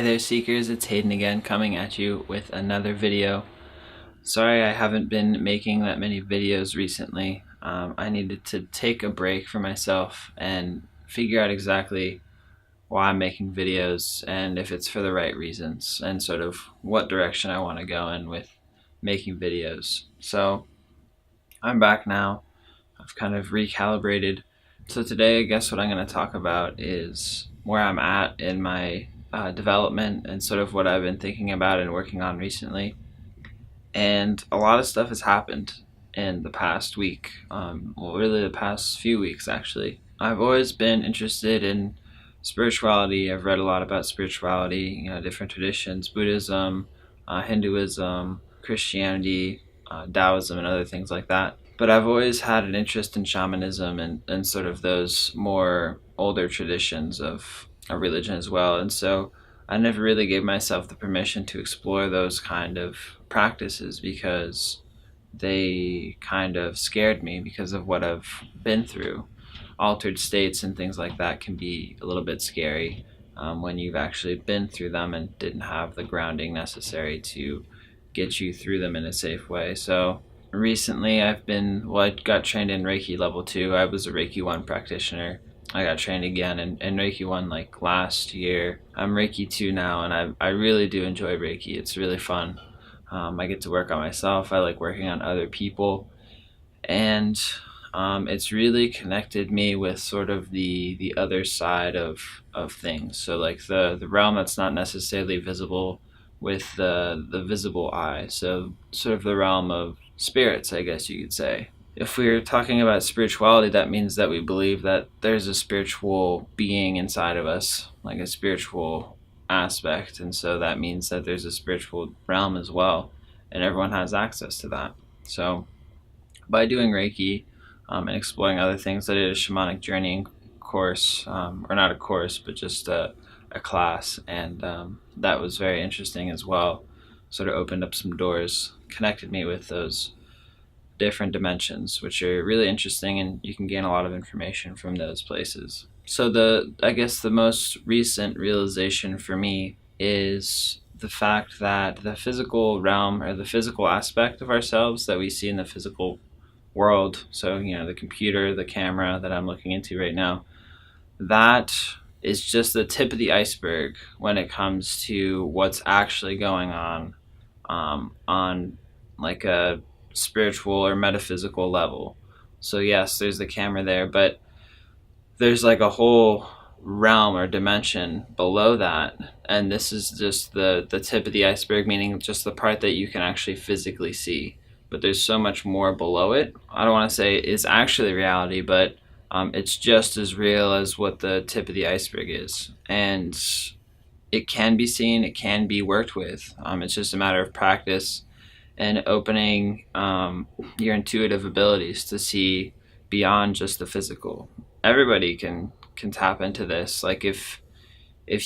Hey there Seekers, it's Hayden again coming at you with another video. Sorry I haven't been making that many videos recently. I needed to take a break for myself and figure out exactly why I'm making videos and if it's for the right reasons and sort of what direction I want to go in with making videos. So I'm back now. I've kind of recalibrated. So today I guess what I'm going to talk about is where I'm at in my development and sort of what I've been thinking about and working on recently. And a lot of stuff has happened in the past week, well, really the past few weeks actually. I've always been interested in spirituality. I've read a lot about spirituality, different traditions, Buddhism, Hinduism, Christianity, Taoism, and other things like that. But I've always had an interest in shamanism and sort of those more older traditions of a religion as well. And so I never really gave myself the permission to explore those kind of practices because they kind of scared me because of what I've been through. Altered states and things like that can be a little bit scary when you've actually been through them and didn't have the grounding necessary to get you through them in a safe way. So recently I got trained in Reiki level 2. I was a Reiki 1 practitioner. I got trained again in Reiki 1 like last year. I'm Reiki 2 now, and I really do enjoy Reiki. It's really fun. I get to work on myself. I like working on other people, and it's really connected me with sort of the other side of things. So like the realm that's not necessarily visible with the visible eye. So sort of the realm of spirits, I guess you could say. If we're talking about spirituality, that means that we believe that there's a spiritual being inside of us, like a spiritual aspect, and so that means that there's a spiritual realm as well, and everyone has access to that. So by doing Reiki and exploring other things, I did a shamanic journeying course, or not a course, but just a class, and that was very interesting as well. Sort of opened up some doors, connected me with those different dimensions, which are really interesting, and you can gain a lot of information from those places. So I guess the most recent realization for me is the fact that the physical realm, or the physical aspect of ourselves that we see in the physical world, so the computer, the camera that I'm looking into right now, that is just the tip of the iceberg when it comes to what's actually going on like a spiritual or metaphysical level. So yes, there's the camera there, but there's like a whole realm or dimension below that, and this is just the tip of the iceberg, meaning just the part that you can actually physically see. But there's so much more below it. I don't want to say it's actually reality, but it's just as real as what the tip of the iceberg is, and it can be seen, it can be worked with. It's just a matter of practice and opening your intuitive abilities to see beyond just the physical. Everybody can tap into this. Like if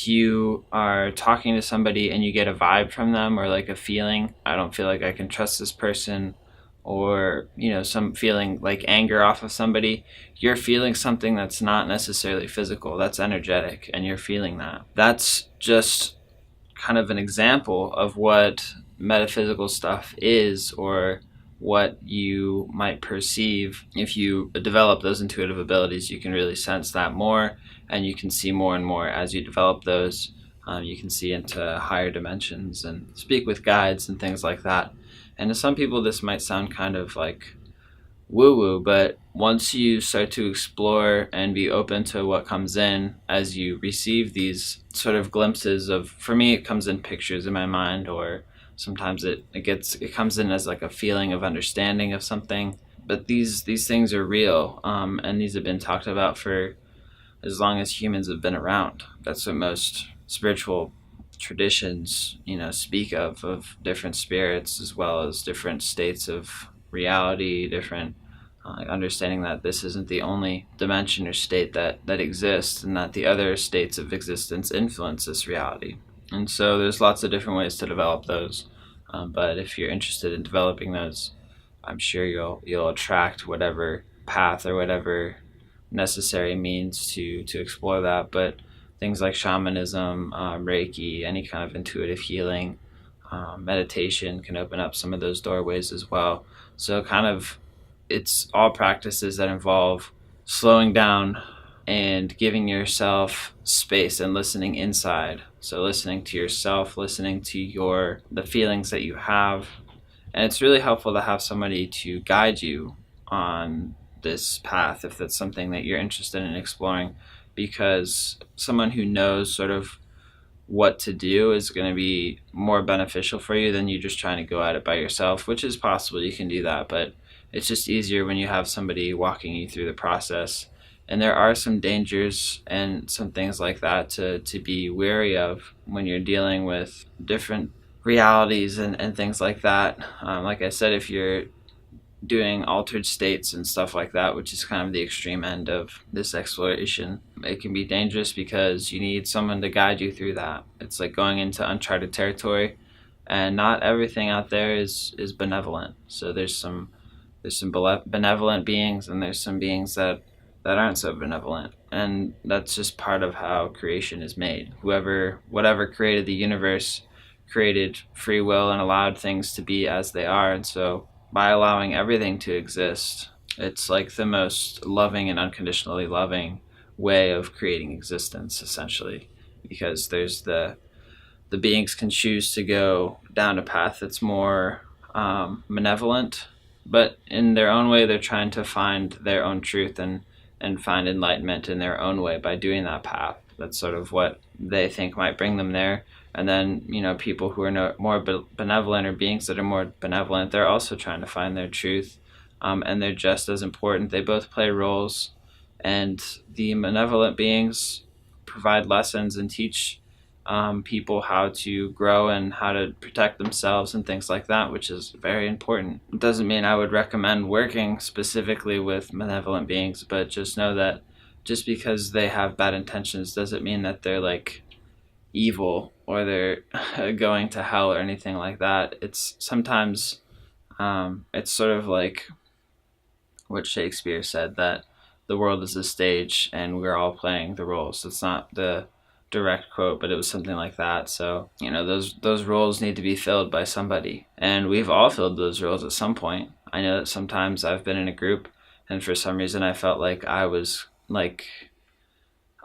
you are talking to somebody and you get a vibe from them, or like a feeling, I don't feel like I can trust this person, or some feeling like anger off of somebody, you're feeling something that's not necessarily physical, that's energetic, and you're feeling that. That's just kind of an example of what metaphysical stuff is, or what you might perceive. If you develop those intuitive abilities, you can really sense that more, and you can see more and more as you develop those. You can see into higher dimensions and speak with guides and things like that. And to some people this might sound kind of like woo-woo, but once you start to explore and be open to what comes in as you receive these sort of glimpses of, for me it comes in pictures in my mind, or sometimes it comes in as like a feeling of understanding of something. But these things are real, and these have been talked about for as long as humans have been around. That's what most spiritual traditions speak of different spirits, as well as different states of reality, different understanding that this isn't the only dimension or state that exists, and that the other states of existence influence this reality. And so there's lots of different ways to develop those, but if you're interested in developing those, I'm sure you'll attract whatever path or whatever necessary means to explore that. But I things like shamanism, Reiki, any kind of intuitive healing, meditation can open up some of those doorways as well. So kind of it's all practices that involve slowing down and giving yourself space and listening inside. So listening to yourself, listening to the feelings that you have. And it's really helpful to have somebody to guide you on this path if that's something that you're interested in exploring, because someone who knows sort of what to do is going to be more beneficial for you than you just trying to go at it by yourself, which is possible. You can do that, but it's just easier when you have somebody walking you through the process. And there are some dangers and some things like that to be wary of when you're dealing with different realities and things like that. Like I said, if you're doing altered states and stuff like that, which is kind of the extreme end of this exploration, it can be dangerous because you need someone to guide you through that. It's like going into uncharted territory, and not everything out there is benevolent. So there's some benevolent beings, and there's some beings that aren't so benevolent, and that's just part of how creation is made. Whatever created the universe created free will and allowed things to be as they are, and so by allowing everything to exist, it's like the most loving and unconditionally loving way of creating existence, essentially, because there's the beings can choose to go down a path that's more malevolent, but in their own way they're trying to find their own truth and find enlightenment in their own way by doing that path. That's sort of what they think might bring them there. And then, people who are more benevolent, or beings that are more benevolent, they're also trying to find their truth, and they're just as important. They both play roles, and the benevolent beings provide lessons and teach people how to grow and how to protect themselves and things like that, which is very important. It doesn't mean I would recommend working specifically with benevolent beings, but just know that just because they have bad intentions doesn't mean that they're like evil or they're going to hell or anything like that. It's sometimes it's sort of like what Shakespeare said, that the world is a stage and we're all playing the roles. It's not the direct quote, but it was something like that. So those roles need to be filled by somebody, and we've all filled those roles at some point. I know that sometimes I've been in a group and for some reason I felt like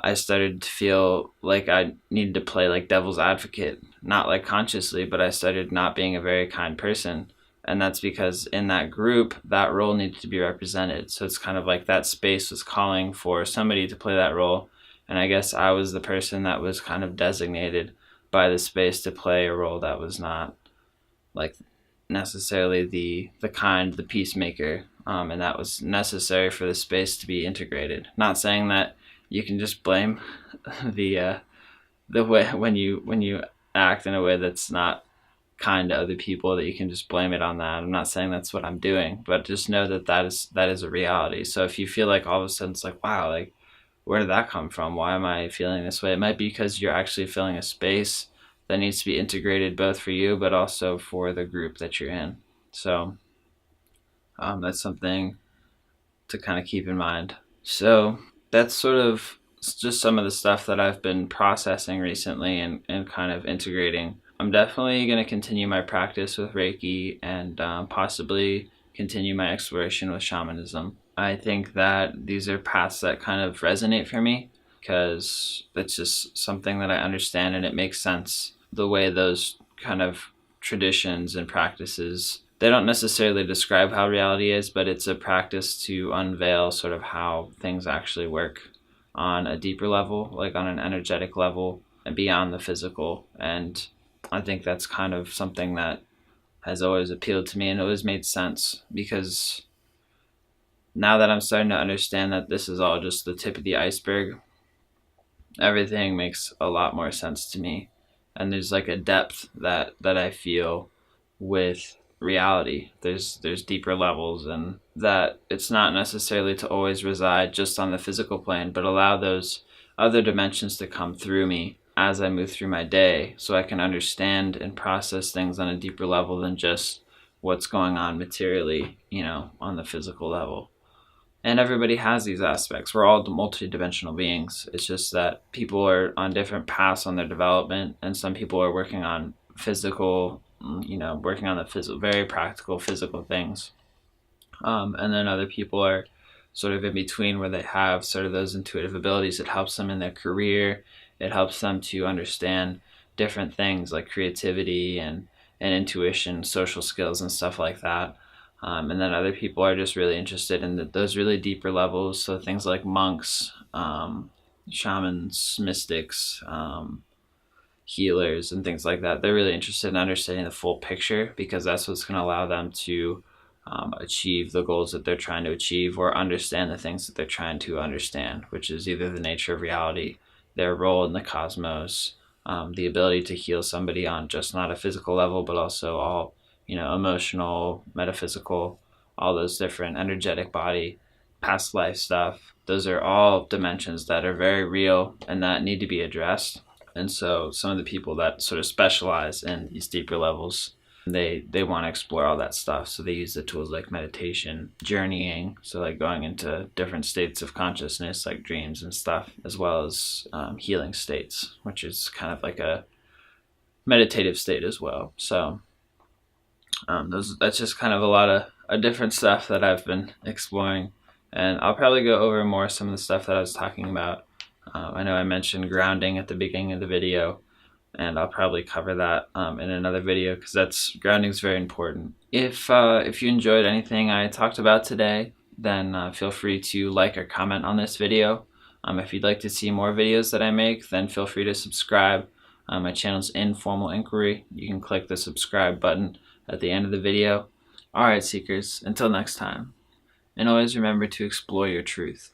I started to feel like I needed to play like devil's advocate, not like consciously, but I started not being a very kind person. And that's because in that group, that role needed to be represented. So it's kind of like that space was calling for somebody to play that role. And I guess I was the person that was kind of designated by the space to play a role that was not like necessarily the peacemaker. And that was necessary for the space to be integrated. Not saying that you can just blame the way when you act in a way that's not kind to other people, that you can just blame it on that. I'm not saying that's what I'm doing, but just know that is a reality. So if you feel like all of a sudden it's like, wow, like where did that come from? Why am I feeling this way? It might be because you're actually filling a space that needs to be integrated both for you but also for the group that you're in. So that's something to kind of keep in mind. So that's sort of just some of the stuff that I've been processing recently and kind of integrating. I'm definitely going to continue my practice with Reiki and possibly continue my exploration with shamanism. I think that these are paths that kind of resonate for me because it's just something that I understand and it makes sense. The way those kind of traditions and practices, they don't necessarily describe how reality is, but it's a practice to unveil sort of how things actually work on a deeper level, like on an energetic level and beyond the physical. And I think that's kind of something that has always appealed to me and always made sense, because now that I'm starting to understand that this is all just the tip of the iceberg, everything makes a lot more sense to me. And there's like a depth that I feel with reality. There's deeper levels, and that it's not necessarily to always reside just on the physical plane, but allow those other dimensions to come through me as I move through my day, so I can understand and process things on a deeper level than just what's going on materially, on the physical level. And everybody has these aspects. We're all multi-dimensional beings. It's just that people are on different paths on their development, and some people are working on physical, working on the physical, very practical physical things. And then other people are sort of in between, where they have sort of those intuitive abilities. It helps them in their career. It helps them to understand different things like creativity and intuition, social skills, and stuff like that. And then other people are just really interested in those really deeper levels. So things like monks, shamans, mystics, healers, and things like that. They're really interested in understanding the full picture, because that's what's going to allow them to achieve the goals that they're trying to achieve, or understand the things that they're trying to understand, which is either the nature of reality, their role in the cosmos, the ability to heal somebody on just not a physical level, but also all, emotional, metaphysical, all those different energetic body, past life stuff. Those are all dimensions that are very real and that need to be addressed. And so some of the people that sort of specialize in these deeper levels, they want to explore all that stuff. So they use the tools like meditation, journeying, so like going into different states of consciousness, like dreams and stuff, as well as healing states, which is kind of like a meditative state as well. So that's just kind of a lot of different stuff that I've been exploring, and I'll probably go over more some of the stuff that I was talking about. I know I mentioned grounding at the beginning of the video, and I'll probably cover that in another video, because grounding is very important. If you enjoyed anything I talked about today, then feel free to like or comment on this video. If you'd like to see more videos that I make, then feel free to subscribe. My channel's Informal Inquiry. You can click the subscribe button at the end of the video. Alright, Seekers, until next time. And always remember to explore your truth.